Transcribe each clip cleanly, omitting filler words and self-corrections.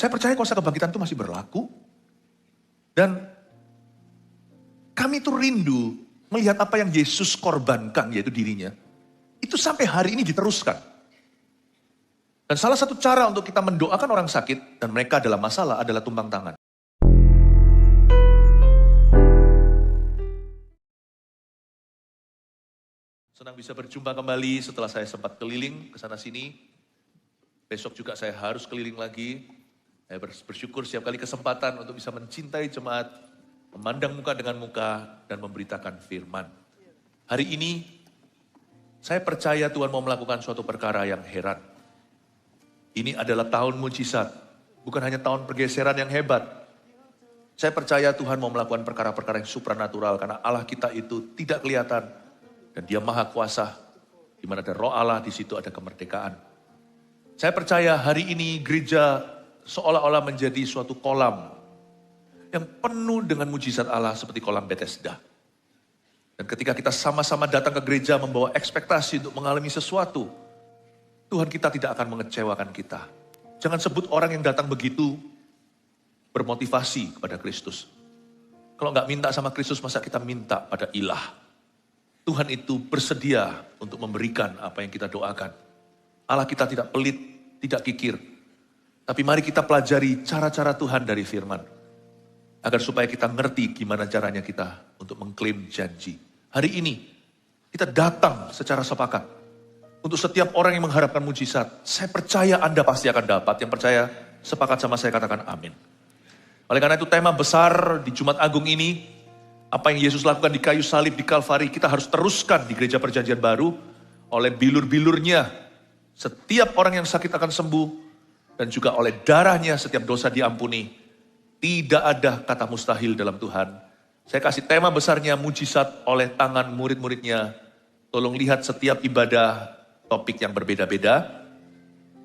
Saya percaya kuasa kebangkitan itu masih berlaku. Dan kami itu rindu melihat apa yang Yesus korbankan, yaitu dirinya. Itu sampai hari ini diteruskan. Dan salah satu cara untuk kita mendoakan orang sakit dan mereka dalam masalah adalah tumpang tangan. Senang bisa berjumpa kembali setelah saya sempat keliling ke sana sini. Besok juga saya harus keliling lagi. Saya bersyukur setiap kali kesempatan untuk bisa mencintai jemaat, memandang muka dengan muka, dan memberitakan firman. Hari ini, saya percaya Tuhan mau melakukan suatu perkara yang heran. Ini adalah tahun mujizat, bukan hanya tahun pergeseran yang hebat. Saya percaya Tuhan mau melakukan perkara-perkara yang supranatural, karena Allah kita itu tidak kelihatan, dan Dia maha kuasa. Di mana ada roh Allah, di situ ada kemerdekaan. Saya percaya hari ini gereja seolah-olah menjadi suatu kolam yang penuh dengan mujizat Allah seperti kolam Bethesda. Dan ketika kita sama-sama datang ke gereja membawa ekspektasi untuk mengalami sesuatu, Tuhan kita tidak akan mengecewakan kita. Jangan sebut orang yang datang begitu bermotivasi kepada Kristus. Kalau nggak minta sama Kristus, masa kita minta pada ilah? Tuhan itu bersedia untuk memberikan apa yang kita doakan. Allah kita tidak pelit, tidak kikir. Tapi mari kita pelajari cara-cara Tuhan dari firman. Agar supaya kita ngerti gimana caranya kita untuk mengklaim janji. Hari ini kita datang secara sepakat. Untuk setiap orang yang mengharapkan mujizat. Saya percaya Anda pasti akan dapat. Yang percaya sepakat sama saya katakan amin. Oleh karena itu tema besar di Jumat Agung ini. Apa yang Yesus lakukan di kayu salib di Kalvari. Kita harus teruskan di gereja perjanjian baru. Oleh bilur-bilurnya. Setiap orang yang sakit akan sembuh. Dan juga oleh darahnya setiap dosa diampuni. Tidak ada kata mustahil dalam Tuhan. Saya kasih tema besarnya mujizat oleh tangan murid-muridnya. Tolong lihat setiap ibadah topik yang berbeda-beda.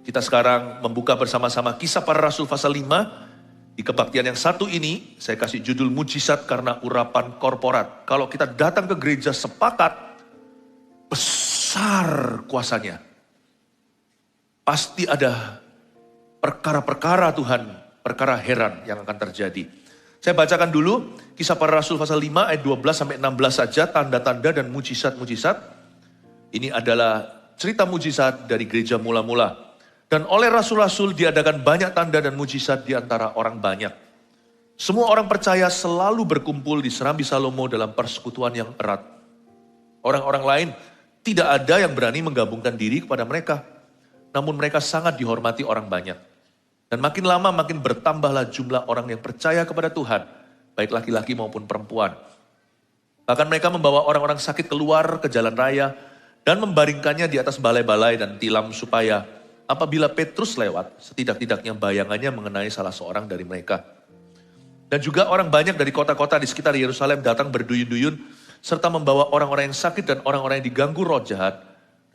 Kita sekarang membuka bersama-sama Kisah Para Rasul pasal 5. Di kebaktian yang satu ini, saya kasih judul mujizat karena urapan korporat. Kalau kita datang ke gereja sepakat, besar kuasanya. Pasti ada perkara-perkara Tuhan, perkara heran yang akan terjadi. Saya bacakan dulu Kisah Para Rasul pasal 5 ayat 12-16 saja, tanda-tanda dan mujizat-mujizat. Ini adalah cerita mujizat dari gereja mula-mula. Dan oleh rasul-rasul diadakan banyak tanda dan mujizat di antara orang banyak. Semua orang percaya selalu berkumpul di Serambi Salomo dalam persekutuan yang erat. Orang-orang lain tidak ada yang berani menggabungkan diri kepada mereka. Namun mereka sangat dihormati orang banyak. Dan makin lama makin bertambahlah jumlah orang yang percaya kepada Tuhan. Baik laki-laki maupun perempuan. Bahkan mereka membawa orang-orang sakit keluar ke jalan raya. Dan membaringkannya di atas balai-balai dan tilam supaya apabila Petrus lewat, setidak-tidaknya bayangannya mengenai salah seorang dari mereka. Dan juga orang banyak dari kota-kota di sekitar Yerusalem datang berduyun-duyun. Serta membawa orang-orang yang sakit dan orang-orang yang diganggu roh jahat.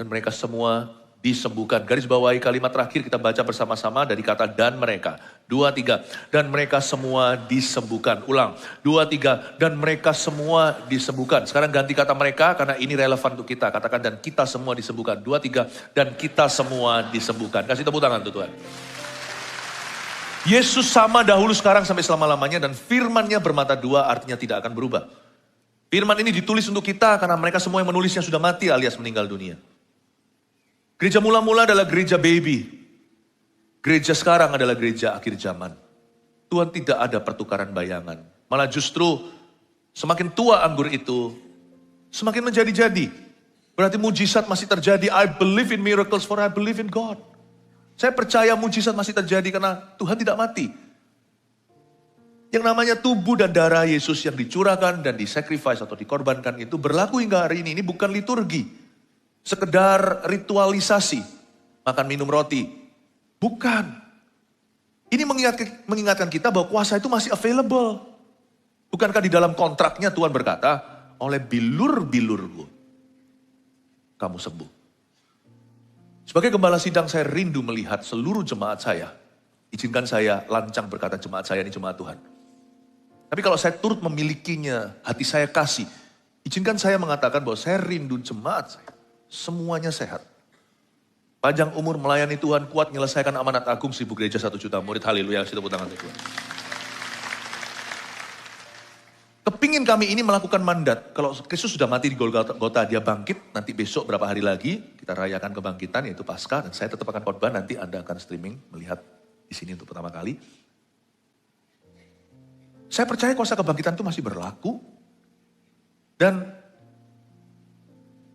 Dan mereka semua disembuhkan. Garis bawahi kalimat terakhir kita baca bersama-sama dari kata dan mereka. 2, 3. Dan mereka semua disembuhkan. Ulang. 2, 3. Dan mereka semua disembuhkan. Sekarang ganti kata mereka karena ini relevan untuk kita. Katakan dan kita semua disembuhkan. 2, 3. Dan kita semua disembuhkan. Kasih tepuk tangan untuk Tuhan. Yesus sama dahulu sekarang sampai selama-lamanya dan firman-Nya bermata dua artinya tidak akan berubah. Firman ini ditulis untuk kita karena mereka semua yang menulisnya sudah mati alias meninggal dunia. Gereja mula-mula adalah gereja baby. Gereja sekarang adalah gereja akhir zaman. Tuhan tidak ada pertukaran bayangan. Malah justru semakin tua anggur itu, semakin menjadi-jadi. Berarti mujizat masih terjadi. I believe in miracles for I believe in God. Saya percaya mujizat masih terjadi karena Tuhan tidak mati. Yang namanya tubuh dan darah Yesus yang dicurahkan dan disacrifice atau dikorbankan itu berlaku hingga hari ini. Ini bukan liturgi. Sekedar ritualisasi, makan minum roti. Bukan. Ini mengingatkan kita bahwa kuasa itu masih available. Bukankah di dalam kontraknya Tuhan berkata, oleh bilur-bilurku, kamu sembuh. Sebagai gembala sidang saya rindu melihat seluruh jemaat saya. Izinkan saya lancang berkata jemaat saya ini jemaat Tuhan. Tapi kalau saya turut memilikinya, hati saya kasih. Izinkan saya mengatakan bahwa saya rindu jemaat saya. Semuanya sehat. Panjang umur melayani Tuhan, kuat menyelesaikan amanat agung 1000 gereja 1 juta murid. Haleluya, kita tepuk tangan untuk Tuhan. Kepingin kami ini melakukan mandat. Kalau Kristus sudah mati di Golgota, dia bangkit. Nanti besok berapa hari lagi kita rayakan kebangkitan, yaitu Paskah. Dan saya tetap akan khotbah, nanti Anda akan streaming melihat di sini untuk pertama kali. Saya percaya kuasa kebangkitan itu masih berlaku. Dan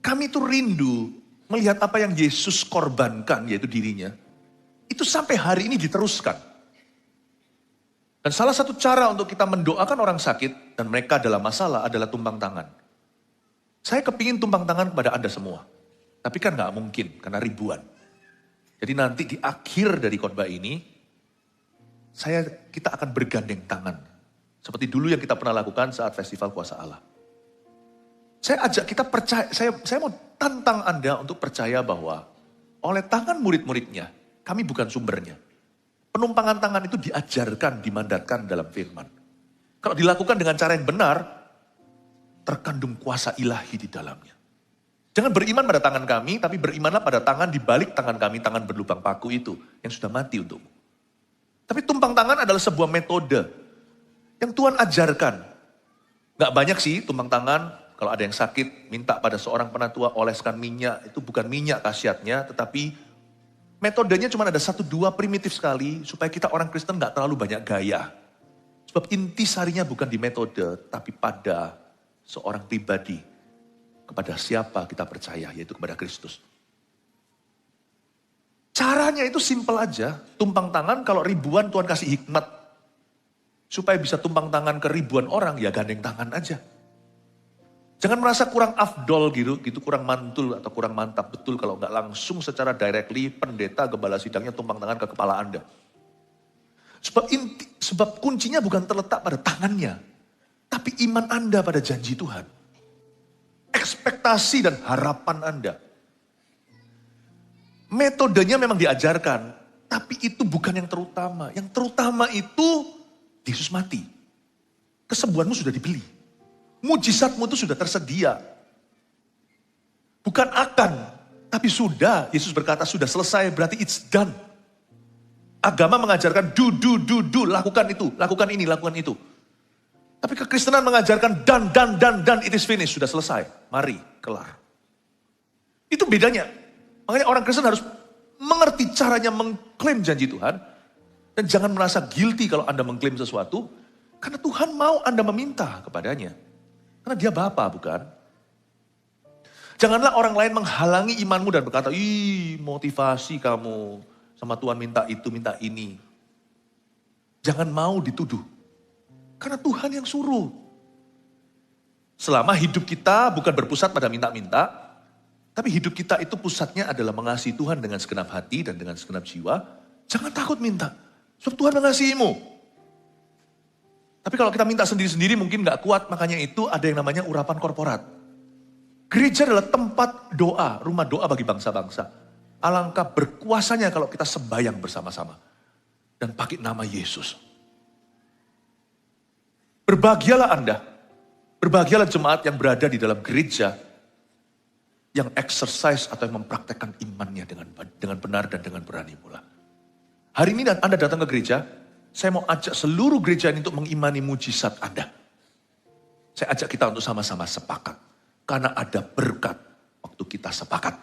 kami itu rindu melihat apa yang Yesus korbankan, yaitu dirinya. Itu sampai hari ini diteruskan. Dan salah satu cara untuk kita mendoakan orang sakit dan mereka dalam masalah adalah tumpang tangan. Saya kepingin tumpang tangan kepada Anda semua. Tapi kan gak mungkin karena ribuan. Jadi nanti di akhir dari khotbah ini, kita akan bergandeng tangan. Seperti dulu yang kita pernah lakukan saat Festival Kuasa Allah. Saya ajak kita percaya, saya mau tantang Anda untuk percaya bahwa oleh tangan murid-muridnya, kami bukan sumbernya. Penumpangan tangan itu diajarkan, dimandatkan dalam firman. Kalau dilakukan dengan cara yang benar, terkandung kuasa ilahi di dalamnya. Jangan beriman pada tangan kami, tapi berimanlah pada tangan di balik tangan kami, tangan berlubang paku itu, yang sudah mati untukmu. Tapi tumpang tangan adalah sebuah metode yang Tuhan ajarkan. Gak banyak sih tumpang tangan, kalau ada yang sakit, minta pada seorang penatua oleskan minyak, itu bukan minyak khasiatnya, tetapi metodenya cuma ada 1-2 primitif sekali, supaya kita orang Kristen gak terlalu banyak gaya. Sebab inti sarinya bukan di metode, tapi pada seorang pribadi. Kepada siapa kita percaya, yaitu kepada Kristus. Caranya itu simpel aja, tumpang tangan kalau ribuan Tuhan kasih hikmat. Supaya bisa tumpang tangan ke ribuan orang, ya gandeng tangan aja. Jangan merasa kurang afdol gitu kurang mantul atau kurang mantap. Betul kalau nggak langsung secara directly pendeta gembala sidangnya tumpang tangan ke kepala Anda. Sebab kuncinya bukan terletak pada tangannya. Tapi iman Anda pada janji Tuhan. Ekspektasi dan harapan Anda. Metodenya memang diajarkan. Tapi itu bukan yang terutama. Yang terutama itu Yesus mati. Kesembuhanmu sudah dibeli. Mujizatmu itu sudah tersedia. Bukan akan, tapi sudah. Yesus berkata sudah selesai, berarti it's done. Agama mengajarkan do, lakukan itu, lakukan ini, lakukan itu. Tapi kekristenan mengajarkan dan, it is finished, sudah selesai. Mari, kelar. Itu bedanya. Makanya orang Kristen harus mengerti caranya mengklaim janji Tuhan. Dan jangan merasa guilty kalau Anda mengklaim sesuatu. Karena Tuhan mau Anda meminta kepadanya. Karena dia Bapa, bukan? Janganlah orang lain menghalangi imanmu dan berkata, motivasi kamu sama Tuhan minta itu, minta ini. Jangan mau dituduh. Karena Tuhan yang suruh. Selama hidup kita bukan berpusat pada minta-minta, tapi hidup kita itu pusatnya adalah mengasihi Tuhan dengan segenap hati dan dengan segenap jiwa. Jangan takut minta. Sebab Tuhan mengasihimu. Tapi kalau kita minta sendiri-sendiri mungkin gak kuat, makanya itu ada yang namanya urapan korporat. Gereja adalah tempat doa, rumah doa bagi bangsa-bangsa. Alangkah berkuasanya kalau kita sembahyang bersama-sama. Dan pakai nama Yesus. Berbahagialah Anda, berbahagialah jemaat yang berada di dalam gereja, yang exercise atau yang mempraktekkan imannya dengan benar dan dengan berani pula. Hari ini Anda datang ke gereja, saya mau ajak seluruh gereja ini untuk mengimani mujizat Anda. Saya ajak kita untuk sama-sama sepakat. Karena ada berkat waktu kita sepakat.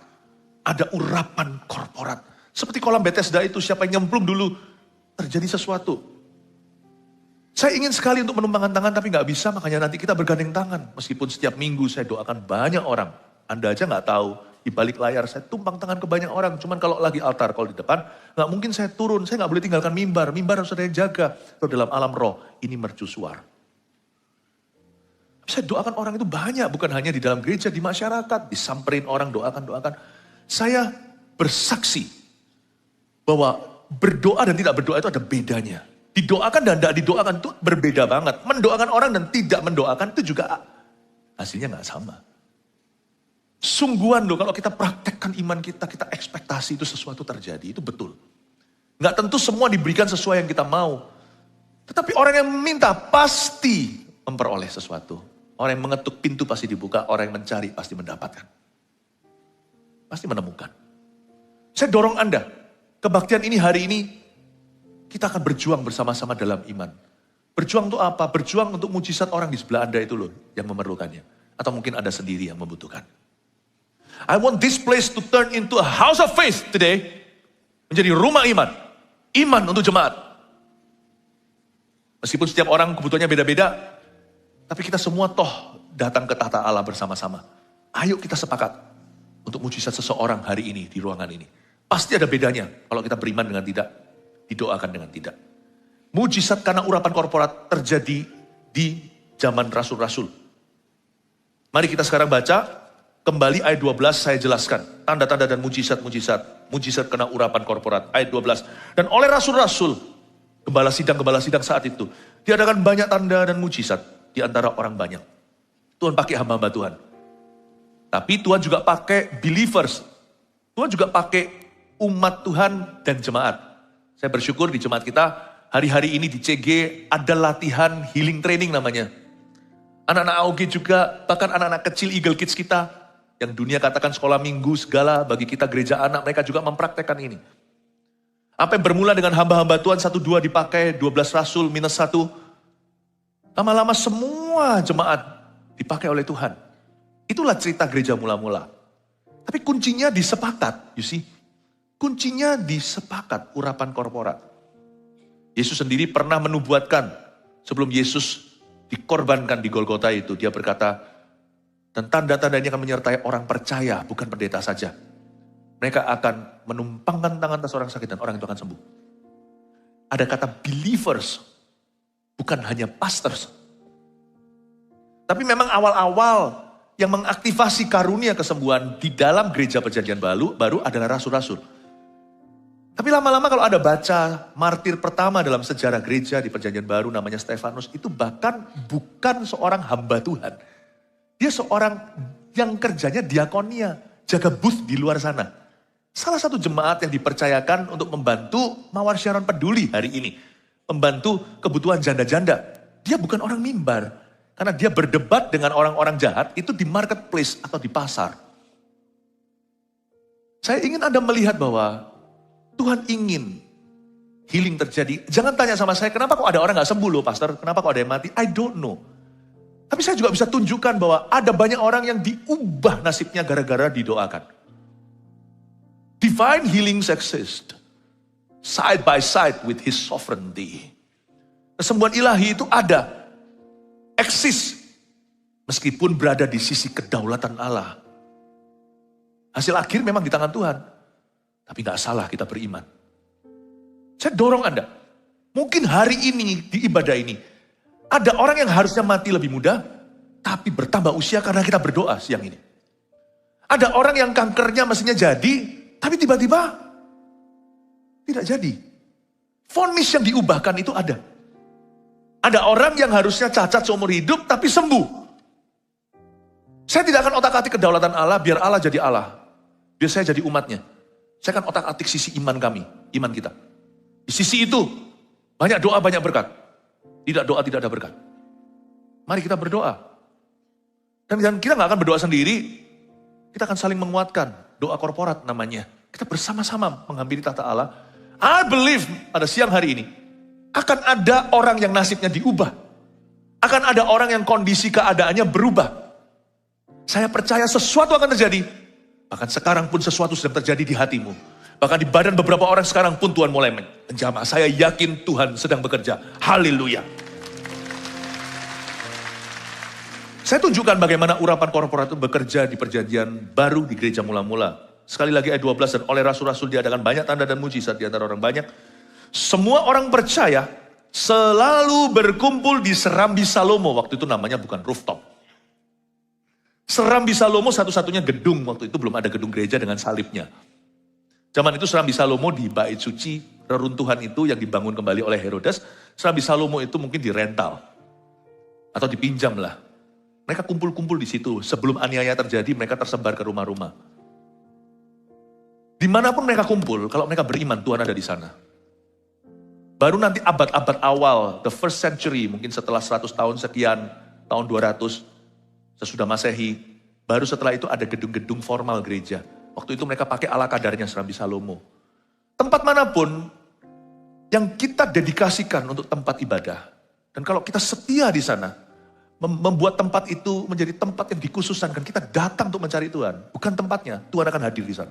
Ada urapan korporat. Seperti kolam Bethesda itu, siapa yang nyemplung dulu, terjadi sesuatu. Saya ingin sekali untuk menumpangkan tangan, tapi gak bisa, makanya nanti kita bergandeng tangan. Meskipun setiap minggu saya doakan banyak orang. Anda aja gak tahu. Di balik layar saya tumpang tangan ke banyak orang. Cuman kalau lagi altar, kalau di depan, gak mungkin saya turun. Saya gak boleh tinggalkan mimbar. Mimbar harus ada yang jaga. Atau dalam alam roh, ini mercusuar. Saya doakan orang itu banyak. Bukan hanya di dalam gereja, di masyarakat. Disamperin orang, doakan. Saya bersaksi bahwa berdoa dan tidak berdoa itu ada bedanya. Didoakan dan tidak didoakan itu berbeda banget. Mendoakan orang dan tidak mendoakan itu juga hasilnya gak sama. Sungguhan loh, kalau kita praktekkan iman kita, kita ekspektasi itu sesuatu terjadi, itu betul. Nggak tentu semua diberikan sesuai yang kita mau. Tetapi orang yang meminta pasti memperoleh sesuatu. Orang yang mengetuk pintu pasti dibuka, orang yang mencari pasti mendapatkan. Pasti menemukan. Saya dorong Anda, kebaktian ini hari ini, kita akan berjuang bersama-sama dalam iman. Berjuang untuk apa? Berjuang untuk mujizat orang di sebelah Anda itu loh, yang memerlukannya. Atau mungkin Anda sendiri yang membutuhkan. I want this place to turn into a house of faith today. Menjadi rumah iman. Iman untuk jemaat. Meskipun setiap orang kebutuhannya beda-beda, tapi kita semua toh datang ke tahta Allah bersama-sama. Ayo kita sepakat untuk mujizat seseorang hari ini di ruangan ini. Pasti ada bedanya kalau kita beriman dengan tidak, didoakan dengan tidak. Mujizat karena urapan korporat terjadi di zaman rasul-rasul. Mari kita sekarang baca, kembali ayat 12 saya jelaskan. Tanda-tanda dan mujizat. Mujizat karena urapan korporat, ayat 12. Dan oleh rasul-rasul, gembala sidang saat itu, diadakan banyak tanda dan mujizat di antara orang banyak. Tuhan pakai hamba-hamba Tuhan. Tapi Tuhan juga pakai believers. Tuhan juga pakai umat Tuhan dan jemaat. Saya bersyukur di jemaat kita, hari-hari ini di CG ada latihan healing training namanya. Anak-anak AOG juga, bahkan anak-anak kecil Eagle Kids kita, yang dunia katakan sekolah minggu segala, bagi kita gereja anak, mereka juga mempraktekkan ini. Apa yang bermula dengan hamba-hamba Tuhan, 1-2 dipakai, 12 rasul minus 1. Lama-lama semua jemaat dipakai oleh Tuhan. Itulah cerita gereja mula-mula. Tapi kuncinya di sepakat, you see. Kuncinya di sepakat, urapan korporat. Yesus sendiri pernah menubuatkan sebelum Yesus dikorbankan di Golgota itu. Dia berkata, dan tanda-tanda ini akan menyertai orang percaya, bukan pendeta saja. Mereka akan menumpangkan tangan atas orang sakit dan orang itu akan sembuh. Ada kata believers, bukan hanya pastors. Tapi memang awal-awal yang mengaktifasi karunia kesembuhan di dalam gereja perjanjian baru adalah rasul-rasul. Tapi lama-lama kalau ada baca martir pertama dalam sejarah gereja di perjanjian baru namanya Stefanus, itu bahkan bukan seorang hamba Tuhan. Dia seorang yang kerjanya diakonia, jaga booth di luar sana. Salah satu jemaat yang dipercayakan untuk membantu Mawar Syaron Peduli hari ini. Membantu kebutuhan janda-janda. Dia bukan orang mimbar. Karena dia berdebat dengan orang-orang jahat itu di marketplace atau di pasar. Saya ingin Anda melihat bahwa Tuhan ingin healing terjadi. Jangan tanya sama saya, kenapa kok ada orang gak sembuh loh pastor? Kenapa kok ada yang mati? I don't know. Tapi saya juga bisa tunjukkan bahwa ada banyak orang yang diubah nasibnya gara-gara didoakan. Divine healing exist side by side with His sovereignty. Kesembuhan ilahi itu ada, eksis, meskipun berada di sisi kedaulatan Allah. Hasil akhir memang di tangan Tuhan. Tapi gak salah kita beriman. Saya dorong Anda. Mungkin hari ini, di ibadah ini, ada orang yang harusnya mati lebih muda, tapi bertambah usia karena kita berdoa siang ini. Ada orang yang kankernya mestinya jadi, tapi tiba-tiba tidak jadi. Vonis yang diubahkan itu ada. Ada orang yang harusnya cacat seumur hidup, tapi sembuh. Saya tidak akan otak-atik kedaulatan Allah, biar Allah jadi Allah. Biar saya jadi umatnya. Saya akan otak-atik sisi iman kami, iman kita. Di sisi itu, banyak doa, banyak berkat. Tidak doa, tidak ada berkat. Mari kita berdoa. Dan kita gak akan berdoa sendiri, kita akan saling menguatkan. Doa korporat namanya. Kita bersama-sama menghampiri tahta Allah. I believe pada siang hari ini, akan ada orang yang nasibnya diubah. Akan ada orang yang kondisi keadaannya berubah. Saya percaya sesuatu akan terjadi. Bahkan sekarang pun sesuatu sedang terjadi di hatimu. Bahkan di badan beberapa orang sekarang pun Tuhan mulai menjamah. Saya yakin Tuhan sedang bekerja. Haleluya. Saya tunjukkan bagaimana urapan korporat itu bekerja di perjanjian baru di gereja mula-mula. Sekali lagi ayat 12, dan oleh rasul-rasul diadakan banyak tanda dan mujizat di antara orang banyak. Semua orang percaya selalu berkumpul di Serambi Salomo. Waktu itu namanya bukan rooftop. Serambi Salomo satu-satunya gedung, waktu itu belum ada gedung gereja dengan salibnya. Zaman itu Serambi Salomo di Bait Suci, reruntuhan itu yang dibangun kembali oleh Herodes. Serambi Salomo itu mungkin dirental atau dipinjam lah. Mereka kumpul-kumpul di situ. Sebelum aniaya terjadi, mereka tersebar ke rumah-rumah. Dimanapun mereka kumpul, kalau mereka beriman, Tuhan ada di sana. Baru nanti abad-abad awal, the first century, mungkin setelah 100 tahun sekian, tahun 200, sesudah Masehi, baru setelah itu ada gedung-gedung formal gereja. Waktu itu mereka pakai ala kadarnya Serambi Salomo. Tempat manapun yang kita dedikasikan untuk tempat ibadah. Dan kalau kita setia di sana, membuat tempat itu menjadi tempat yang dikhususkan. Kita datang untuk mencari Tuhan. Bukan tempatnya, Tuhan akan hadir di sana.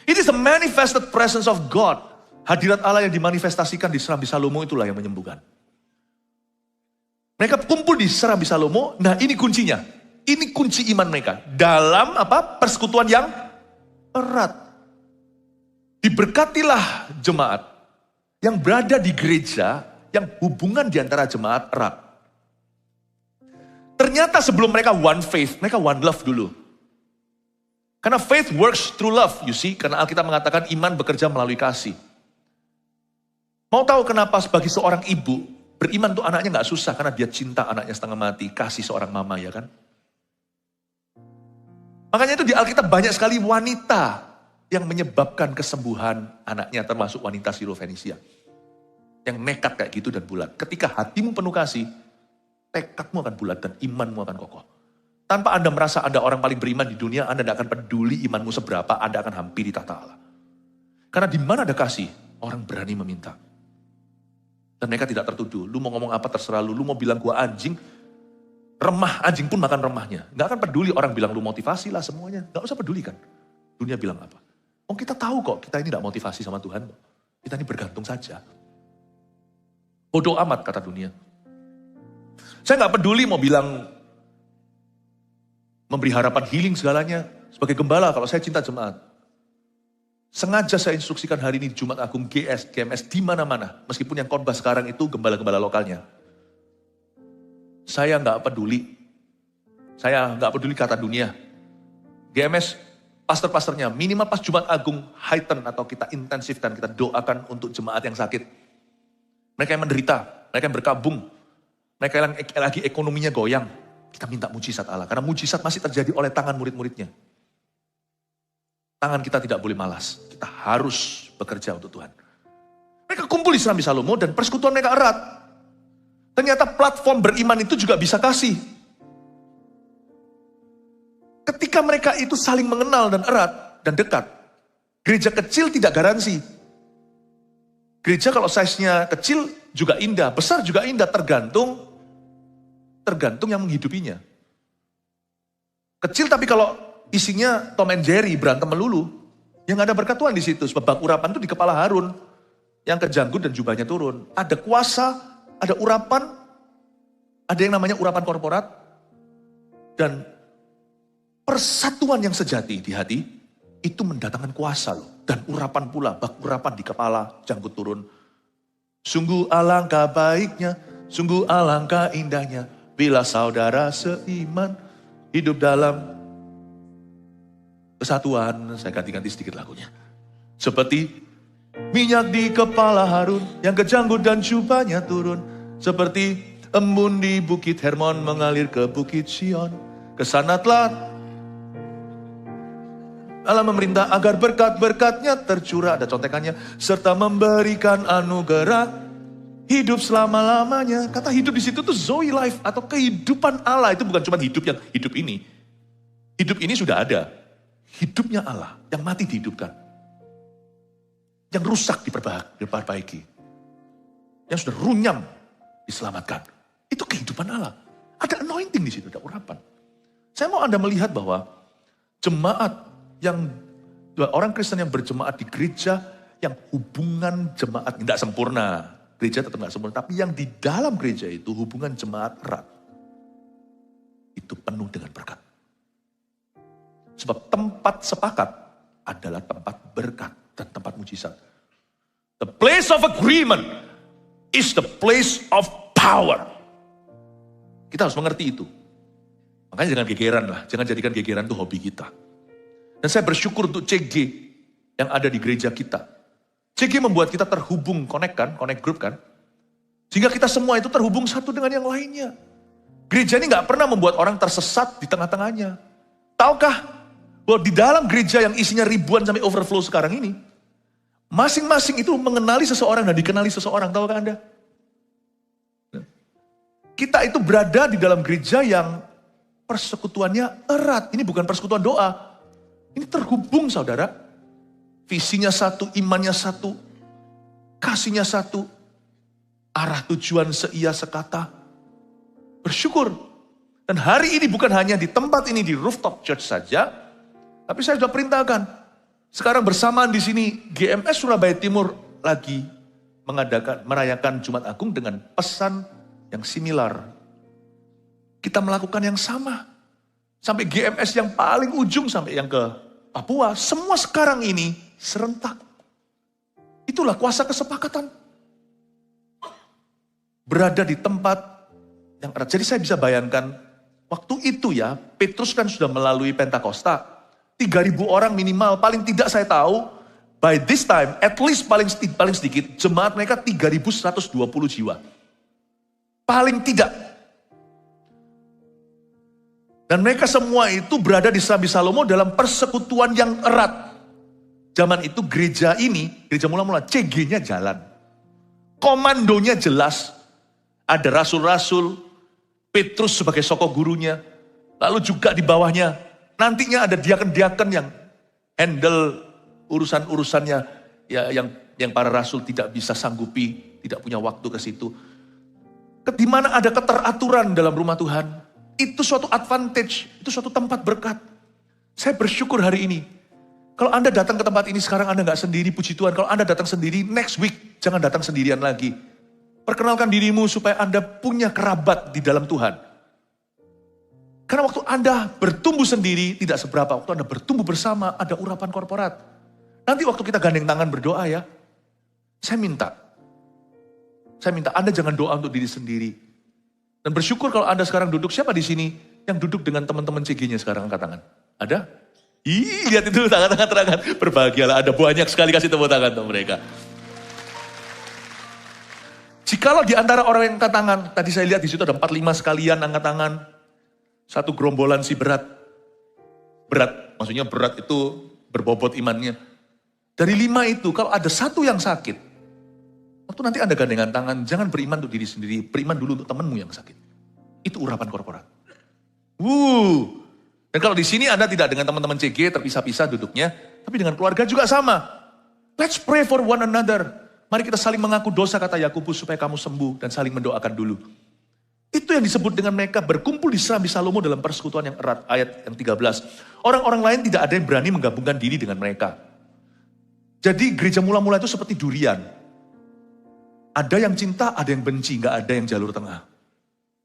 It is the manifested presence of God. Hadirat Allah yang dimanifestasikan di Serambi Salomo itulah yang menyembuhkan. Mereka kumpul di Serambi Salomo, nah ini kuncinya. Ini kunci iman mereka. Dalam persekutuan yang erat. Diberkatilah jemaat yang berada di gereja, yang hubungan di antara jemaat erat. Ternyata sebelum mereka one faith, mereka one love dulu. Karena faith works through love, you see. Karena Alkitab mengatakan iman bekerja melalui kasih. Mau tahu kenapa sebagai seorang ibu, beriman tuh anaknya gak susah, karena dia cinta anaknya setengah mati, kasih seorang mama, ya kan? Makanya itu di Alkitab banyak sekali wanita yang menyebabkan kesembuhan anaknya, termasuk wanita Sirofenisia. Yang nekat kayak gitu dan bulat. Ketika hatimu penuh kasih, tekadmu akan bulat dan imanmu akan kokoh. Tanpa Anda merasa Anda orang paling beriman di dunia, Anda tidak akan peduli imanmu seberapa, Anda akan hampiri tata Allah. Karena di mana ada kasih, orang berani meminta. Dan mereka tidak tertuduh. Lu mau ngomong apa terserah lu mau bilang gua anjing, remah, anjing pun makan remahnya. Gak akan peduli orang bilang lu motivasi lah semuanya. Gak usah peduli kan. Dunia bilang apa. Oh kita tahu kok, kita ini gak motivasi sama Tuhan. Kita ini bergantung saja. Bodoh amat kata dunia. Saya gak peduli mau bilang, memberi harapan healing segalanya. Sebagai gembala kalau saya cinta jemaat. Sengaja saya instruksikan hari ini di Jumat Agung GMS di mana-mana. Meskipun yang khotbah sekarang itu gembala-gembala lokalnya. Saya nggak peduli. Saya nggak peduli kata dunia. GMS, pastor-pastornya minimal pas Jumat Agung heighten atau kita intensifkan, kita doakan untuk jemaat yang sakit. Mereka yang menderita, mereka yang berkabung, mereka yang lagi ekonominya goyang. Kita minta mujizat Allah, karena mujizat masih terjadi oleh tangan murid-muridnya. Tangan kita tidak boleh malas. Kita harus bekerja untuk Tuhan. Mereka kumpul di Serambi Salomo dan persekutuan mereka erat. Ternyata platform beriman itu juga bisa kasih. Ketika mereka itu saling mengenal dan erat dan dekat. Gereja kecil tidak garansi. Gereja kalau size-nya kecil juga indah. Besar juga indah, tergantung yang menghidupinya. Kecil tapi kalau isinya Tom and Jerry berantem melulu. Yang ada berkat Tuhan di situ. Sebab bak urapan itu di kepala Harun. Yang kejanggut dan jubahnya turun. Ada kuasa, ada urapan. Ada yang namanya urapan korporat. Dan persatuan yang sejati di hati. Itu mendatangkan kuasa loh. Dan urapan pula, bak urapan di kepala, janggut turun. Sungguh alangkah baiknya, sungguh alangkah indahnya. Bila saudara seiman hidup dalam kesatuan. Saya ganti-ganti sedikit lagunya. Seperti minyak di kepala Harun yang kejanggut dan jubahnya turun. Seperti embun di bukit Hermon mengalir ke bukit Sion. Kesana telah Allah memerintah agar berkat-berkatnya tercurah. Ada contekannya. Serta memberikan anugerah hidup selama-lamanya. Kata hidup di situ tuh Zoe life atau kehidupan Allah. Itu bukan cuma hidup yang hidup ini. Hidup ini sudah ada. Hidupnya Allah yang mati dihidupkan. Yang rusak diperbaiki. Yang sudah runyam diselamatkan. Itu kehidupan Allah. Ada anointing di situ, ada urapan. Saya mau Anda melihat bahwa jemaat orang Kristen yang berjemaat di gereja, yang hubungan jemaat tidak sempurna. Gereja tetap tidak sempurna, tapi yang di dalam gereja itu hubungan jemaat erat. Itu penuh dengan berkat. Sebab tempat sepakat adalah tempat berkat dan tempat mujizat. The place of agreement is the place of power. Kita harus mengerti itu. Makanya jangan gegeran lah. Jangan jadikan gegeran itu hobi kita. Dan saya bersyukur untuk CG yang ada di gereja kita. CG membuat kita terhubung, connect group kan. Sehingga kita semua itu terhubung satu dengan yang lainnya. Gereja ini gak pernah membuat orang tersesat di tengah-tengahnya. Tahukah bahwa di dalam gereja yang isinya ribuan sampai overflow sekarang ini, masing-masing itu mengenali seseorang dan dikenali seseorang. Tahukah Anda? Kita itu berada di dalam gereja yang persekutuannya erat. Ini bukan persekutuan doa. Ini terhubung saudara. Visinya satu, imannya satu, kasihnya satu, arah tujuan seia sekata. Bersyukur. Dan hari ini bukan hanya di tempat ini, di rooftop church saja, tapi saya sudah perintahkan. Sekarang bersamaan di sini, GMS Surabaya Timur lagi merayakan Jumat Agung dengan pesan yang similar. Kita melakukan yang sama. Sampai GMS yang paling ujung, sampai yang ke Papua, semua sekarang ini serentak. Itulah kuasa kesepakatan. Berada di tempat yang erat. Jadi saya bisa bayangkan, waktu itu ya, Petrus kan sudah melalui Pentakosta. 3.000 orang minimal, paling tidak saya tahu, by this time, at least paling sedikit, jemaat mereka 3.120 jiwa. Paling tidak. Dan mereka semua itu berada di Serambi Salomo dalam persekutuan yang erat. Zaman itu gereja ini, gereja mula-mula, CG-nya jalan. Komandonya jelas. Ada rasul-rasul, Petrus sebagai sokok gurunya. Lalu juga di bawahnya, nantinya ada diaken-diaken yang handle urusan-urusannya ya, yang para rasul tidak bisa sanggupi, tidak punya waktu ke situ. Di mana ada keteraturan dalam rumah Tuhan, itu suatu advantage, itu suatu tempat berkat. Saya bersyukur hari ini. Kalau Anda datang ke tempat ini sekarang Anda gak sendiri, puji Tuhan. Kalau Anda datang sendiri, next week jangan datang sendirian lagi. Perkenalkan dirimu supaya Anda punya kerabat di dalam Tuhan. Karena waktu Anda bertumbuh sendiri tidak seberapa, waktu Anda bertumbuh bersama ada urapan korporat. Nanti waktu kita gandeng tangan berdoa ya, saya minta Anda jangan doa untuk diri sendiri. Dan bersyukur kalau Anda sekarang duduk, siapa di sini yang duduk dengan teman-teman CG-nya sekarang, angkat tangan? Ada? Ih, lihat itu tangan-tangan terangan. Berbahagialah, ada banyak sekali kasih tepuk tangan untuk mereka. Jikalau di antara orang yang angkat tangan, tadi saya lihat di situ ada 4-5 sekalian angkat tangan. Satu gerombolan si berat. Berat, maksudnya berat itu berbobot imannya. Dari 5 itu, kalau ada satu yang sakit, waktu nanti Anda gandengan tangan, jangan beriman untuk diri sendiri, beriman dulu untuk temanmu yang sakit. Itu urapan korporat. Dan kalau di sini Anda tidak dengan teman-teman CG, terpisah-pisah duduknya, tapi dengan keluarga juga sama. Let's pray for one another. Mari kita saling mengaku dosa, kata Yakobus, supaya kamu sembuh dan saling mendoakan dulu. Itu yang disebut dengan mereka berkumpul di Serambi Salomo dalam persekutuan yang erat, ayat yang 13. Orang-orang lain tidak ada yang berani menggabungkan diri dengan mereka. Jadi gereja mula-mula itu seperti durian. Ada yang cinta, ada yang benci, nggak ada yang jalur tengah.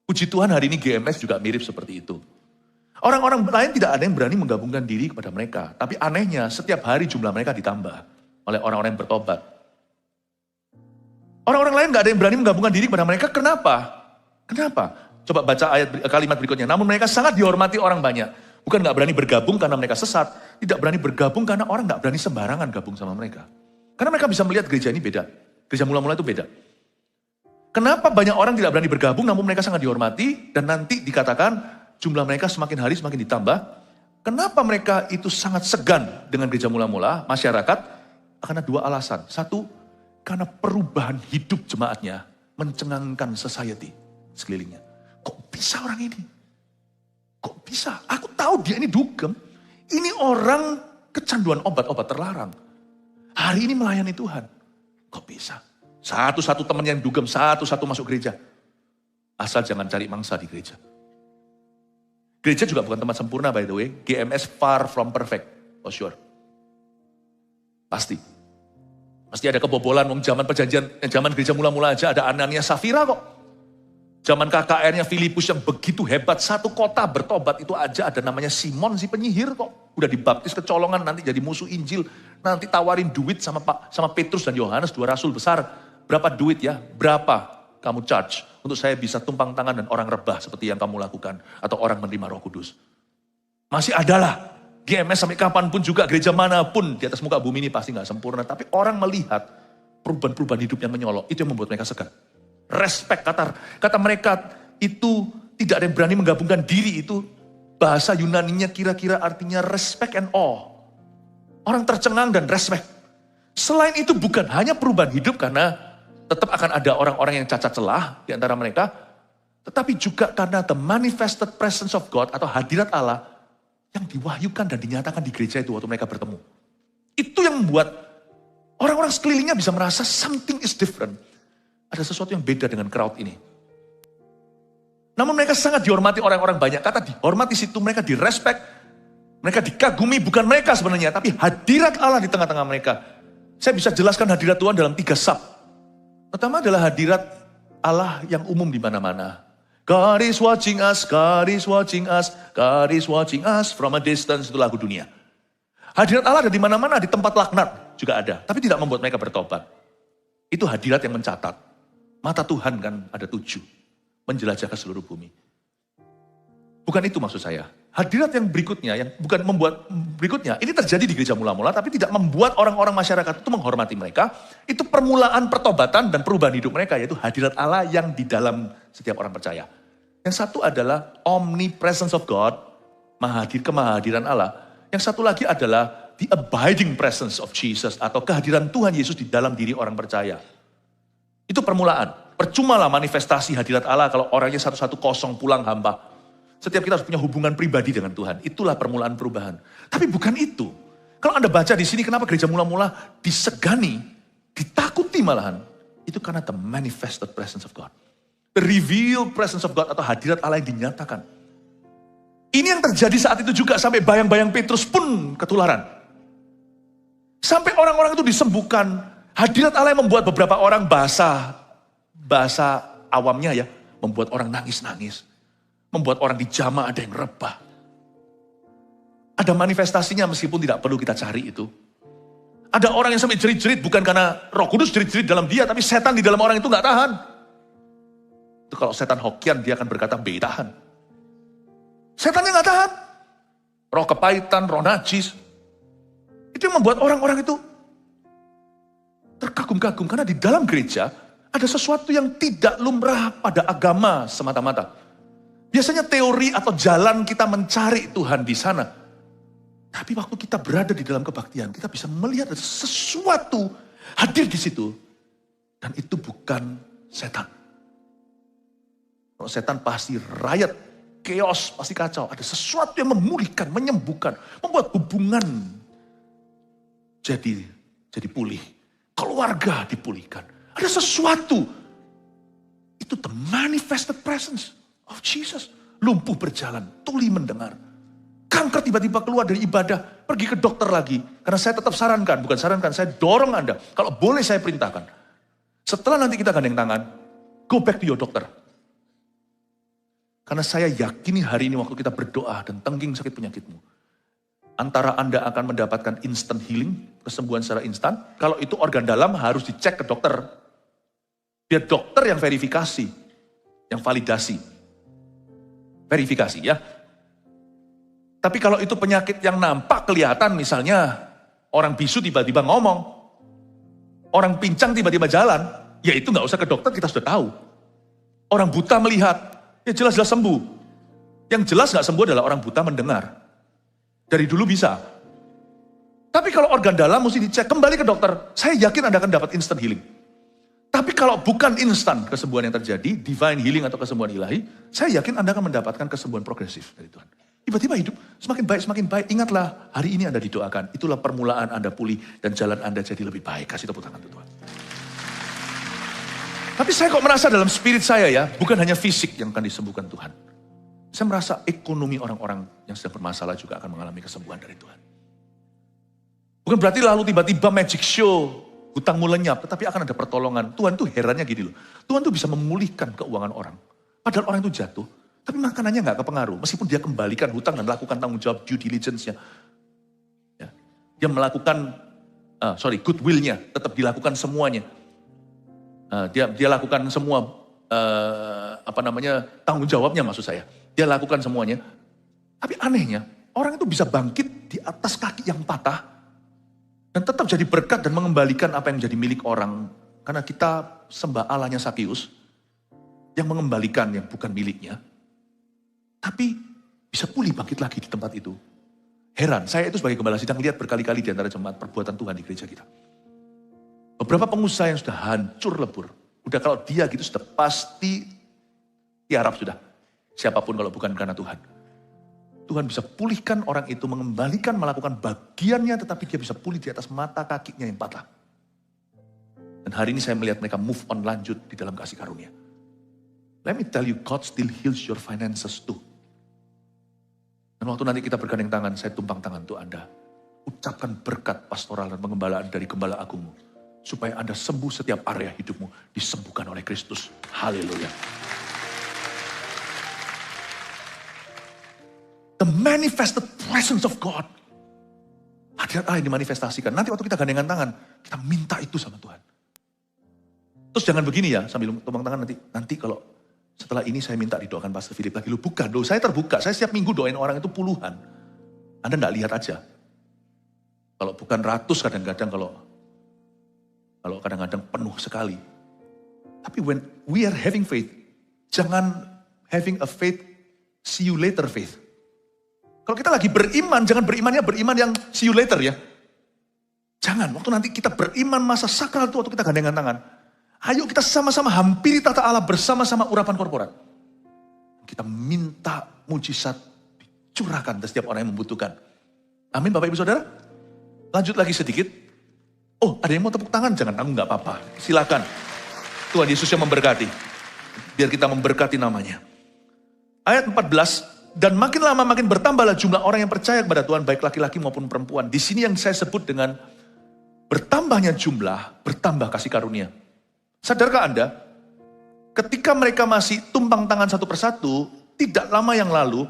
Puji Tuhan hari ini GMS juga mirip seperti itu. Orang-orang lain tidak ada yang berani menggabungkan diri kepada mereka. Tapi anehnya setiap hari jumlah mereka ditambah oleh orang-orang yang bertobat. Orang-orang lain nggak ada yang berani menggabungkan diri kepada mereka. Kenapa? Coba baca kalimat berikutnya. Namun mereka sangat dihormati orang banyak. Bukan nggak berani bergabung karena mereka sesat. Tidak berani bergabung karena orang nggak berani sembarangan gabung sama mereka. Karena mereka bisa melihat gereja ini beda. Gereja mula-mula itu beda. Kenapa banyak orang tidak berani bergabung namun mereka sangat dihormati. Dan nanti dikatakan jumlah mereka semakin hari semakin ditambah. Kenapa mereka itu sangat segan dengan gereja mula-mula, masyarakat? Karena 2 alasan. Satu, karena perubahan hidup jemaatnya mencengangkan society sekelilingnya. Kok bisa orang ini? Kok bisa? Aku tahu dia ini dugem. Ini orang kecanduan obat-obat terlarang. Hari ini melayani Tuhan. Kok bisa? Satu-satu teman yang dugem, satu-satu masuk gereja. Asal jangan cari mangsa di gereja. Gereja juga bukan tempat sempurna by the way. GMS far from perfect, for sure. Pasti ada kebobolan, zaman perjanjian, zaman gereja mula-mula aja ada Anania Safira kok. Zaman KKR-nya Filipus yang begitu hebat, satu kota bertobat itu aja ada namanya Simon si penyihir kok. Udah dibaptis kecolongan, nanti jadi musuh Injil. Nanti tawarin duit sama Petrus dan Yohanes, 2 rasul besar. Berapa duit ya? Berapa kamu charge untuk saya bisa tumpang tangan dan orang rebah seperti yang kamu lakukan. Atau orang menerima Roh Kudus. Masih adalah. GMS sampai kapanpun juga gereja manapun di atas muka bumi ini pasti gak sempurna. Tapi orang melihat perubahan-perubahan hidup yang menyolok. Itu yang membuat mereka segan. Respect, kata mereka itu tidak ada yang berani menggabungkan diri itu. Bahasa Yunaninya kira-kira artinya respect and awe. Orang tercengang dan respect. Selain itu bukan hanya perubahan hidup karena tetap akan ada orang-orang yang cacat celah di antara mereka. Tetapi juga karena the manifested presence of God atau hadirat Allah yang diwahyukan dan dinyatakan di gereja itu waktu mereka bertemu. Itu yang membuat orang-orang sekelilingnya bisa merasa something is different. Ada sesuatu yang beda dengan crowd ini. Namun mereka sangat dihormati orang-orang banyak. Kata dihormati situ mereka direspek. Mereka dikagumi, bukan mereka sebenarnya, tapi hadirat Allah di tengah-tengah mereka. Saya bisa jelaskan hadirat Tuhan dalam 3 sub. Pertama adalah hadirat Allah yang umum di mana-mana. God is watching us, God is watching us, God is watching us from a distance, itu lagu dunia. Hadirat Allah ada di mana-mana, di tempat laknat juga ada. Tapi tidak membuat mereka bertobat. Itu hadirat yang mencatat. Mata Tuhan kan ada 7. Menjelajah ke seluruh bumi. Bukan itu maksud saya. Hadirat yang berikutnya, yang bukan membuat berikutnya, ini terjadi di gereja mula-mula, tapi tidak membuat orang-orang masyarakat itu menghormati mereka. Itu permulaan pertobatan dan perubahan hidup mereka, yaitu hadirat Allah yang di dalam setiap orang percaya. Yang satu adalah omnipresence of God, kemahadiran Allah. Yang satu lagi adalah the abiding presence of Jesus, atau kehadiran Tuhan Yesus di dalam diri orang percaya. Itu permulaan. Percumalah manifestasi hadirat Allah kalau orangnya satu-satu kosong pulang hamba. Setiap kita harus punya hubungan pribadi dengan Tuhan. Itulah permulaan perubahan. Tapi bukan itu. Kalau Anda baca di sini kenapa gereja mula-mula disegani, ditakuti malahan. Itu karena the manifested presence of God. The revealed presence of God atau hadirat Allah yang dinyatakan. Ini yang terjadi saat itu juga sampai bayang-bayang Petrus pun ketularan. Sampai orang-orang itu disembuhkan. Hadirat Allah yang membuat beberapa orang bahasa awamnya ya, membuat orang nangis-nangis. Membuat orang di jamaah ada yang rebah. Ada manifestasinya meskipun tidak perlu kita cari itu. Ada orang yang sampai jerit-jerit bukan karena Roh Kudus jerit-jerit dalam dia, tapi setan di dalam orang itu nggak tahan. Itu kalau setan hokian dia akan berkata tahan. Setannya nggak tahan. Roh kepahitan, roh najis. Itu yang membuat orang-orang itu terkagum-kagum karena di dalam gereja ada sesuatu yang tidak lumrah pada agama semata-mata. Biasanya teori atau jalan kita mencari Tuhan di sana. Tapi waktu kita berada di dalam kebaktian, kita bisa melihat ada sesuatu hadir di situ. Dan itu bukan setan. Kalau setan pasti riot, chaos, pasti kacau. Ada sesuatu yang memulihkan, menyembuhkan, membuat hubungan jadi pulih. Keluarga dipulihkan. Ada sesuatu. Itu the manifested presence of Jesus. Lumpuh berjalan, tuli mendengar. Kanker tiba-tiba keluar dari ibadah, pergi ke dokter lagi. Karena saya tetap bukan sarankan, saya dorong Anda. Kalau boleh saya perintahkan. Setelah nanti kita gandeng tangan, go back to your doctor. Karena saya yakini hari ini waktu kita berdoa dan tengging sakit penyakitmu. Antara Anda akan mendapatkan instant healing, kesembuhan secara instan. Kalau itu organ dalam harus dicek ke dokter. Biar dokter yang verifikasi, yang validasi. Verifikasi ya. Tapi kalau itu penyakit yang nampak kelihatan, misalnya orang bisu tiba-tiba ngomong, orang pincang tiba-tiba jalan, ya itu nggak usah ke dokter, kita sudah tahu. Orang buta melihat, ya jelas-jelas sembuh. Yang jelas nggak sembuh adalah orang buta mendengar. Dari dulu bisa. Tapi kalau organ dalam mesti dicek, kembali ke dokter. Saya yakin Anda akan dapat instant healing. Tapi kalau bukan instan kesembuhan yang terjadi, divine healing atau kesembuhan ilahi, saya yakin Anda akan mendapatkan kesembuhan progresif dari Tuhan. Tiba-tiba hidup semakin baik. Ingatlah, hari ini Anda didoakan. Itulah permulaan Anda pulih dan jalan Anda jadi lebih baik. Kasih tepuk tangan untuk Tuhan. Tapi saya kok merasa dalam spirit saya ya, bukan hanya fisik yang akan disembuhkan Tuhan. Saya merasa ekonomi orang-orang yang sedang bermasalah juga akan mengalami kesembuhan dari Tuhan. Bukan berarti lalu tiba-tiba magic show, hutangmu lenyap, tetapi akan ada pertolongan. Tuhan tuh herannya gini loh. Tuhan tuh bisa memulihkan keuangan orang. Padahal orang itu jatuh, tapi makanannya gak kepengaruh. Meskipun dia kembalikan hutang dan lakukan tanggung jawab due diligence-nya. Ya. Dia melakukan, goodwill-nya, tetap dilakukan semuanya. Dia lakukan semua, tanggung jawabnya maksud saya. Dia lakukan semuanya. Tapi anehnya, orang itu bisa bangkit di atas kaki yang patah, dan tetap jadi berkat dan mengembalikan apa yang menjadi milik orang. Karena kita sembah Allahnya Sakius, yang mengembalikan yang bukan miliknya. Tapi bisa pulih bangkit lagi di tempat itu. Heran, saya itu sebagai gembala sidang lihat berkali-kali di antara jemaat perbuatan Tuhan di gereja kita. Beberapa pengusaha yang sudah hancur lebur. Udah kalau dia gitu sudah pasti tiarap sudah. Siapapun kalau bukan karena Tuhan. Tuhan bisa pulihkan orang itu, mengembalikan, melakukan bagiannya, tetapi dia bisa pulih di atas mata kakinya yang patah. Dan hari ini saya melihat mereka move on, lanjut di dalam kasih karunia. Let me tell you, God still heals your finances too. Dan waktu nanti kita bergandeng tangan, saya tumpang tangan untuk Anda. Ucapkan berkat pastoral dan pengembalaan dari Gembala Agungmu. Supaya Anda sembuh setiap area hidupmu, disembuhkan oleh Kristus. Haleluya. The manifested presence of God. Hadirat Allah yang dimanifestasikan. Nanti waktu kita gandengan tangan, kita minta itu sama Tuhan. Terus jangan begini ya, sambil tumpang tangan nanti kalau setelah ini saya minta didoakan Pastor Philip lagi. Lu bukan, saya terbuka. Saya setiap minggu doain orang itu puluhan. Anda enggak lihat aja. Kalau bukan ratus kadang-kadang, kalau kadang-kadang penuh sekali. Tapi when we are having faith, jangan having a faith, see you later faith. Kalau kita lagi beriman, jangan beriman yang see you later ya. Jangan, waktu nanti kita beriman masa sakral itu, waktu kita gandengan tangan. Ayo kita sama-sama hampiri tata Allah bersama-sama urapan korporat. Kita minta mujizat dicurahkan ke setiap orang yang membutuhkan. Amin Bapak Ibu Saudara. Lanjut lagi sedikit. Oh, ada yang mau tepuk tangan? Jangan tanggung, gak apa-apa. Silakan. Tuhan Yesus yang memberkati. Biar kita memberkati namanya. Ayat 14. Dan makin lama makin bertambahlah jumlah orang yang percaya kepada Tuhan, baik laki-laki maupun perempuan. Di sini yang saya sebut dengan bertambahnya jumlah, bertambah kasih karunia. Sadarkah Anda? Ketika mereka masih tumpang tangan satu persatu, tidak lama yang lalu,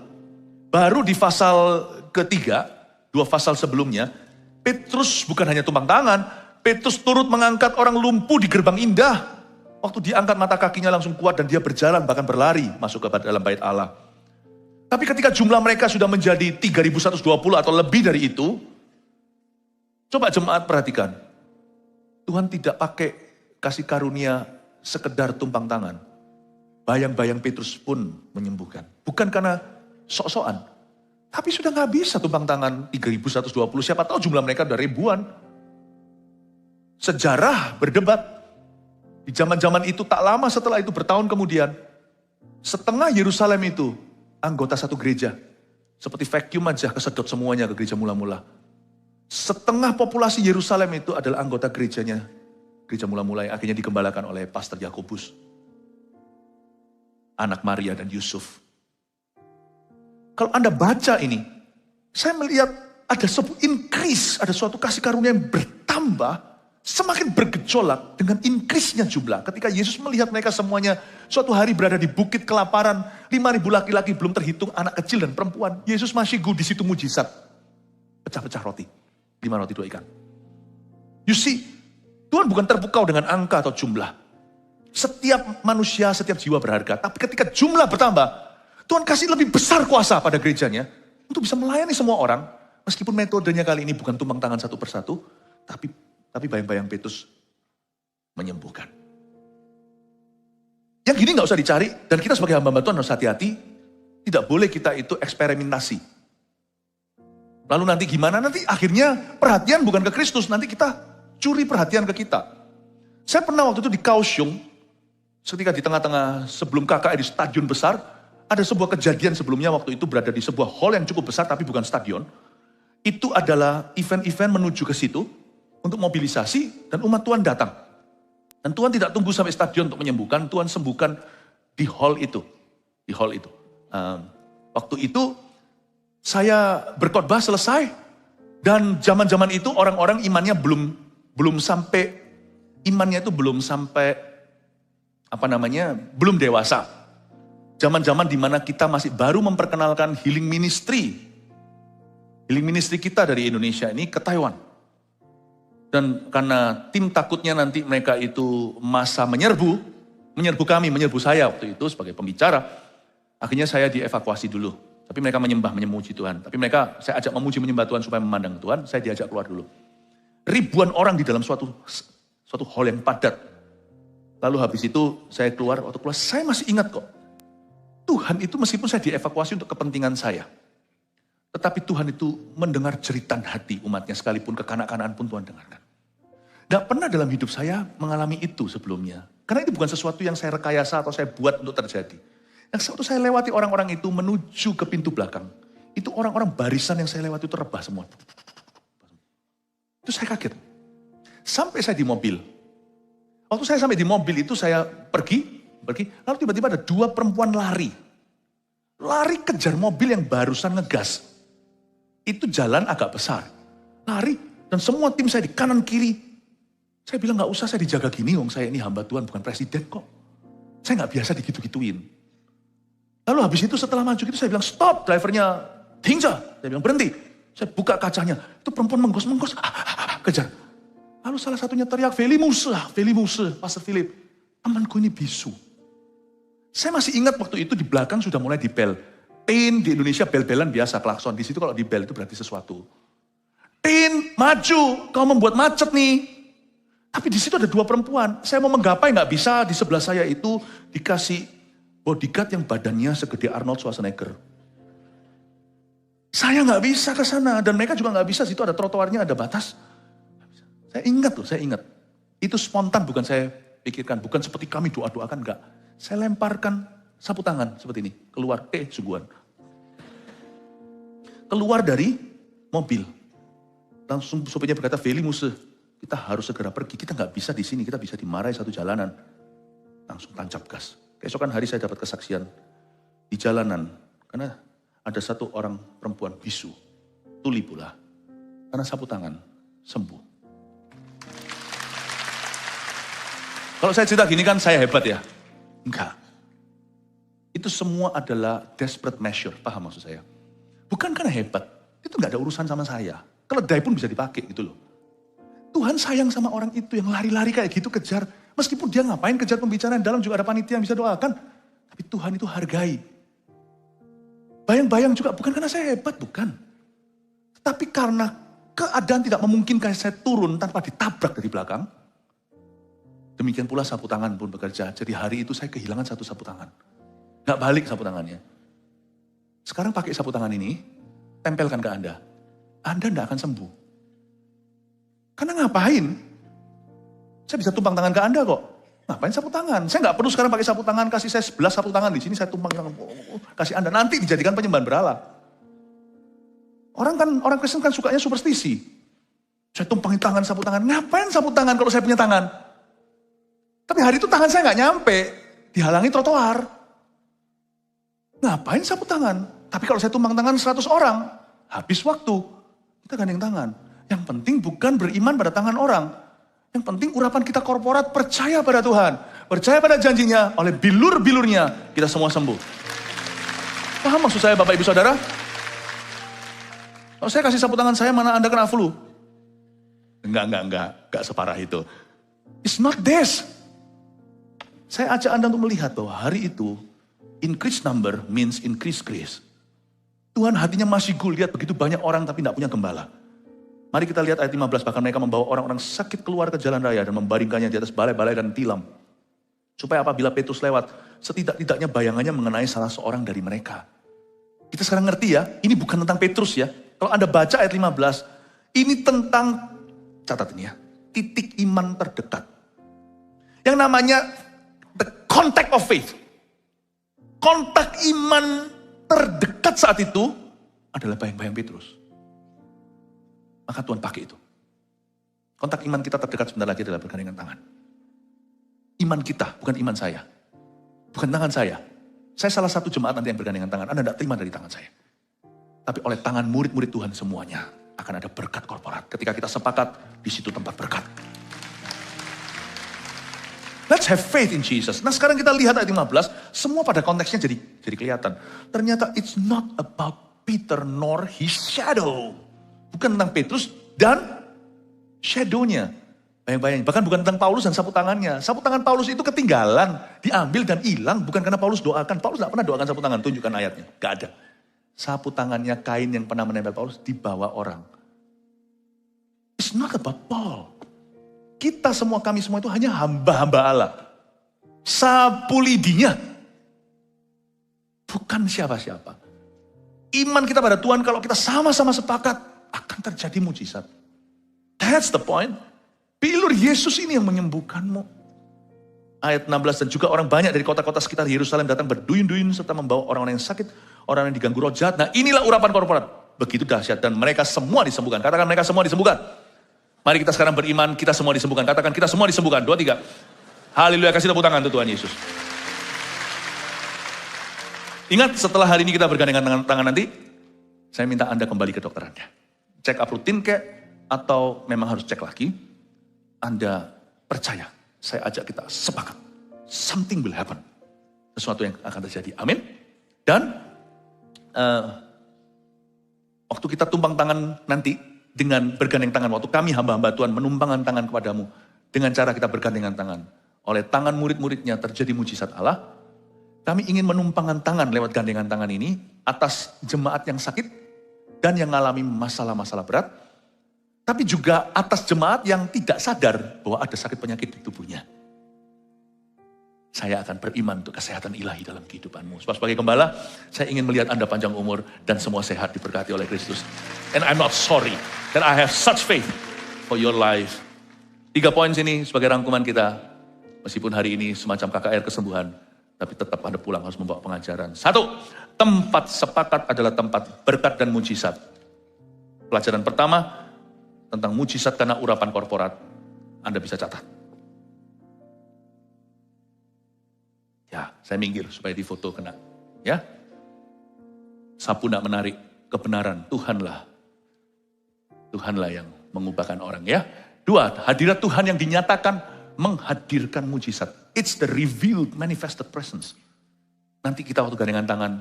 baru di pasal ketiga, 2 pasal sebelumnya, Petrus bukan hanya tumpang tangan, Petrus turut mengangkat orang lumpuh di gerbang indah. Waktu diangkat mata kakinya langsung kuat dan dia berjalan bahkan berlari masuk ke dalam bait Allah. Tapi ketika jumlah mereka sudah menjadi 3.120 atau lebih dari itu, coba jemaat perhatikan. Tuhan tidak pakai kasih karunia sekedar tumpang tangan. Bayang-bayang Petrus pun menyembuhkan. Bukan karena sok-sokan. Tapi sudah gak bisa tumpang tangan 3.120. Siapa tahu jumlah mereka udah ribuan. Sejarah berdebat. Di zaman-zaman itu tak lama setelah itu bertahun kemudian. Setengah Yerusalem itu anggota satu gereja. Seperti vacuum aja kesedot semuanya ke gereja mula-mula. Setengah populasi Yerusalem itu adalah anggota gerejanya. Gereja mula-mula yang akhirnya digembalakan oleh Pastor Yakobus. Anak Maria dan Yusuf. Kalau Anda baca ini, saya melihat ada sebuah increase, ada suatu kasih karunia yang bertambah, semakin bergejolak dengan increase-nya jumlah. Ketika Yesus melihat mereka semuanya suatu hari berada di bukit kelaparan, 5.000 laki-laki belum terhitung anak kecil dan perempuan. Yesus masih di situ mujizat. Pecah-pecah roti. 5 roti 2 ikan. You see, Tuhan bukan terpukau dengan angka atau jumlah. Setiap manusia, setiap jiwa berharga. Tapi ketika jumlah bertambah, Tuhan kasih lebih besar kuasa pada gerejanya untuk bisa melayani semua orang. Meskipun metodenya kali ini bukan tumpang tangan satu persatu, tapi bayang-bayang Petrus menyembuhkan. Yang gini gak usah dicari, dan kita sebagai hamba Tuhan harus hati-hati. Tidak boleh kita itu eksperimentasi. Lalu nanti gimana? Nanti akhirnya perhatian bukan ke Kristus, nanti kita curi perhatian ke kita. Saya pernah waktu itu di Kaohsiung, ketika di tengah-tengah sebelum KKR di stadion besar, ada sebuah kejadian sebelumnya waktu itu berada di sebuah hall yang cukup besar tapi bukan stadion. Itu adalah event-event menuju ke situ, untuk mobilisasi, dan umat Tuhan datang. Dan Tuhan tidak tunggu sampai stadion untuk menyembuhkan, Tuhan sembuhkan di hall itu. Di hall itu. Waktu itu, saya berkhotbah selesai, dan zaman-zaman itu orang-orang imannya belum sampai, belum dewasa. Zaman-zaman dimana kita masih baru memperkenalkan healing ministry. Healing ministry kita dari Indonesia ini ke Taiwan. Dan karena tim takutnya nanti mereka itu masa menyerbu saya waktu itu sebagai pembicara. Akhirnya saya dievakuasi dulu. Tapi mereka memuji Tuhan. Tapi saya ajak memuji menyembah Tuhan supaya memandang Tuhan, saya diajak keluar dulu. Ribuan orang di dalam suatu hall yang padat. Lalu habis itu saya keluar, saya masih ingat kok. Tuhan itu meskipun saya dievakuasi untuk kepentingan saya. Tetapi Tuhan itu mendengar jeritan hati umatnya, sekalipun kekanak-kanaan pun Tuhan dengarkan. Tidak pernah dalam hidup saya mengalami itu sebelumnya. Karena itu bukan sesuatu yang saya rekayasa atau saya buat untuk terjadi. Yang waktu saya lewati orang-orang itu menuju ke pintu belakang. Itu orang-orang barisan yang saya lewati itu rebah semua. Itu saya kaget. Sampai saya di mobil. Waktu saya sampai di mobil itu saya pergi. Lalu tiba-tiba ada 2 perempuan lari. Lari kejar mobil yang barusan ngegas. Itu jalan agak besar. Lari dan semua tim saya di kanan kiri. Saya bilang gak usah saya dijaga gini, wong saya ini hamba Tuhan bukan presiden kok. Saya gak biasa digitu-gituin. Lalu habis itu setelah maju itu saya bilang stop, drivernya tinggal. Saya bilang berhenti. Saya buka kacanya, itu perempuan menggos-menggos, kejar. Lalu salah satunya teriak, Veli Muse, Pastor Philip. Temanku ini bisu. Saya masih ingat waktu itu di belakang sudah mulai dibel. Tin di Indonesia bel-belan biasa, klakson. Di situ kalau dibel itu berarti sesuatu. Tin, maju, kau membuat macet nih. Tapi di situ ada 2 perempuan. Saya mau menggapai nggak bisa, di sebelah saya itu dikasih bodyguard yang badannya segede Arnold Schwarzenegger. Saya nggak bisa ke sana dan mereka juga nggak bisa. Situ ada trotoarnya, ada batas. Saya ingat. Itu spontan, bukan saya pikirkan, bukan seperti kami doa-doakan, enggak. Saya lemparkan sapu tangan seperti ini, keluar, sungguhan. Keluar dari mobil. Langsung sopirnya berkata, Veli Muse, kita harus segera pergi, kita nggak bisa di sini, kita bisa dimarahi satu jalanan. Langsung tancap gas. Keesokan hari saya dapat kesaksian di jalanan, karena ada 1 orang perempuan bisu, tuli pula, karena sapu tangan, sembuh. Kalau saya cerita gini kan saya hebat ya? Enggak. Itu semua adalah desperate measure, paham maksud saya? Bukan karena hebat, itu nggak ada urusan sama saya. Keledai pun bisa dipakai gitu loh. Tuhan sayang sama orang itu yang lari-lari kayak gitu kejar. Meskipun dia ngapain kejar pembicaraan dalam juga ada panitia yang bisa doakan. Tapi Tuhan itu hargai. Bayang-bayang juga bukan karena saya hebat, bukan. Tapi karena keadaan tidak memungkinkan saya turun tanpa ditabrak dari belakang. Demikian pula sapu tangan pun bekerja. Jadi hari itu saya kehilangan 1 sapu tangan. Gak balik sapu tangannya. Sekarang pakai sapu tangan ini, tempelkan ke Anda. Anda tidak akan sembuh. Karena ngapain? Saya bisa tumpang tangan ke Anda kok. Ngapain sapu tangan? Saya nggak perlu sekarang pakai sapu tangan, kasih saya 11 sapu tangan di sini, saya tumpang tangan, kasih Anda. Nanti dijadikan penyembahan berhala. Orang Kristen kan sukanya superstisi. Saya tumpangin tangan, sapu tangan. Ngapain sapu tangan kalau saya punya tangan? Tapi hari itu tangan saya nggak nyampe, dihalangi trotoar. Ngapain sapu tangan? Tapi kalau saya tumpang tangan 100 orang, habis waktu. Kita gandeng tangan. Yang penting bukan beriman pada tangan orang. Yang penting urapan kita korporat percaya pada Tuhan. Percaya pada janjinya, oleh bilur-bilurnya kita semua sembuh. Paham maksud saya Bapak Ibu Saudara? Kalau saya kasih sapu tangan saya, mana Anda kena flu? Enggak separah itu. It's not this. Saya ajak Anda untuk melihat bahwa hari itu, increase number means increase grace. Tuhan hatinya masih lihat begitu banyak orang tapi tidak punya gembala. Mari kita lihat ayat 15, bahkan mereka membawa orang-orang sakit keluar ke jalan raya dan membaringkannya di atas balai-balai dan tilam. Supaya apabila Petrus lewat, setidak-tidaknya bayangannya mengenai salah seorang dari mereka. Kita sekarang ngerti ya, ini bukan tentang Petrus ya. Kalau Anda baca ayat 15, ini tentang, catat ini ya, titik iman terdekat. Yang namanya the contact of faith. Kontak iman terdekat saat itu adalah bayang-bayang Petrus. Maka Tuhan pakai itu. Kontak iman kita terdekat sebentar lagi adalah bergandengan tangan. Iman kita, bukan iman saya. Bukan tangan saya. Saya salah satu jemaat nanti yang bergandengan tangan. Anda tidak terima dari tangan saya. Tapi oleh tangan murid-murid Tuhan semuanya akan ada berkat korporat. Ketika kita sepakat, di situ tempat berkat. Let's have faith in Jesus. Nah sekarang kita lihat ayat 15, semua pada konteksnya jadi kelihatan. Ternyata it's not about Peter nor his shadow. Bukan tentang Petrus dan shadow-nya. Bayang-bayang, bahkan bukan tentang Paulus dan sapu tangannya. Sapu tangan Paulus itu ketinggalan, diambil dan hilang. Bukan karena Paulus doakan. Paulus tidak pernah doakan sapu tangan, tunjukkan ayatnya. Gak ada. Sapu tangannya kain yang pernah menempel Paulus dibawa orang. It's not about Paul. Kita semua, kami semua itu hanya hamba-hamba Allah. Sapu lidinya. Bukan siapa-siapa. Iman kita pada Tuhan kalau kita sama-sama sepakat, akan terjadi mujizat. That's the point. Bilur Yesus ini yang menyembuhkanmu. Ayat 16, dan juga orang banyak dari kota-kota sekitar Yerusalem datang berduyun-duyun serta membawa orang-orang yang sakit, orang yang diganggu roh jahat. Nah inilah urapan korporat. Begitu dahsyat dan mereka semua disembuhkan. Katakan mereka semua disembuhkan. Mari kita sekarang beriman, kita semua disembuhkan. Katakan kita semua disembuhkan. 2, 3. Haleluya, kasih tepuk tangan untuk Tuhan Yesus. Ingat setelah hari ini kita bergandengan tangan nanti, saya minta Anda kembali ke dokter Anda. Check up rutin kek, atau memang harus cek lagi. Anda percaya, saya ajak kita sepakat. Something will happen. Sesuatu yang akan terjadi. Amin. Dan waktu kita tumpang tangan nanti dengan bergandeng tangan. Waktu kami hamba-hamba Tuhan menumpangkan tangan kepadamu. Dengan cara kita bergandengan tangan. Oleh tangan murid-muridnya terjadi mujizat Allah. Kami ingin menumpangkan tangan lewat gandengan tangan ini. Atas jemaat yang sakit. Dan yang mengalami masalah-masalah berat. Tapi juga atas jemaat yang tidak sadar bahwa ada sakit penyakit di tubuhnya. Saya akan beriman untuk kesehatan ilahi dalam kehidupanmu. Sebab sebagai gembala, saya ingin melihat Anda panjang umur dan semua sehat diberkati oleh Kristus. And I'm not sorry that I have such faith for your life. 3 poin sini sebagai rangkuman kita. Meskipun hari ini semacam KKR kesembuhan, tapi tetap Anda pulang harus membawa pengajaran. 1, tempat sepakat adalah tempat berkat dan mujizat. Pelajaran pertama tentang mujizat karena urapan korporat. Anda bisa catat. Ya, saya minggir supaya di foto kena. Ya. Sapu nak menarik kebenaran. Tuhanlah yang mengubahkan orang ya. 2, hadirat Tuhan yang dinyatakan menghadirkan mujizat. It's the revealed manifested presence. Nanti kita waktu gandengan tangan,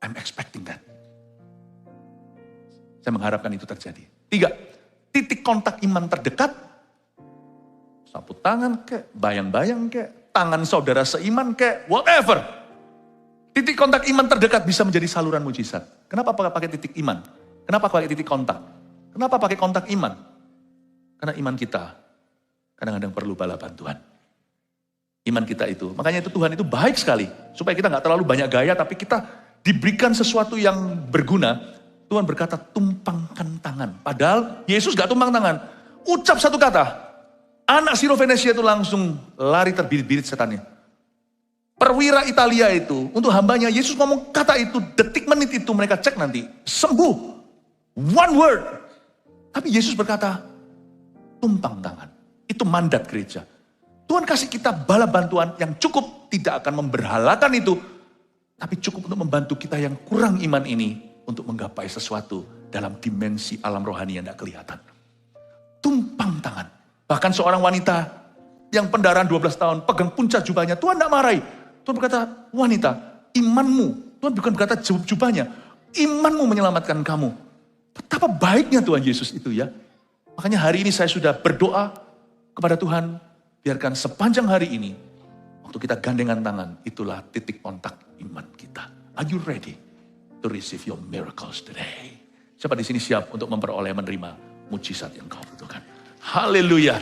I'm expecting that. Saya mengharapkan itu terjadi. 3, titik kontak iman terdekat. Sapu tangan kek, bayang-bayang kek. Tangan saudara seiman kayak whatever. Titik kontak iman terdekat bisa menjadi saluran mujizat. Kenapa pakai titik iman? Kenapa pakai titik kontak? Kenapa pakai kontak iman? Karena iman kita kadang-kadang perlu bala bantuan. Iman kita itu. Makanya itu Tuhan itu baik sekali. Supaya kita gak terlalu banyak gaya tapi kita diberikan sesuatu yang berguna. Tuhan berkata tumpangkan tangan. Padahal Yesus gak tumpang tangan. Ucap satu kata. Anak Sirofenesia itu langsung lari terbirit-birit setannya. Perwira Italia itu, untuk hambanya, Yesus ngomong kata itu, detik menit itu mereka cek nanti. Sembuh. One word. Tapi Yesus berkata, tumpang tangan. Itu mandat gereja. Tuhan kasih kita bala bantuan yang cukup tidak akan memberhalakan itu. Tapi cukup untuk membantu kita yang kurang iman ini. Untuk menggapai sesuatu dalam dimensi alam rohani yang tidak kelihatan. Tumpang tangan. Bahkan seorang wanita yang pendarahan 12 tahun pegang puncak jubahnya. Tuhan tidak marahi. Tuhan berkata, wanita, imanmu. Tuhan bukan berkata jubahnya. Imanmu menyelamatkan kamu. Betapa baiknya Tuhan Yesus itu ya. Makanya hari ini saya sudah berdoa kepada Tuhan. Biarkan sepanjang hari ini. Waktu kita gandengan tangan. Itulah titik kontak iman kita. Are you ready to receive your miracles today? Siapa di sini siap untuk memperoleh menerima mujizat yang kau butuhkan? Haleluya.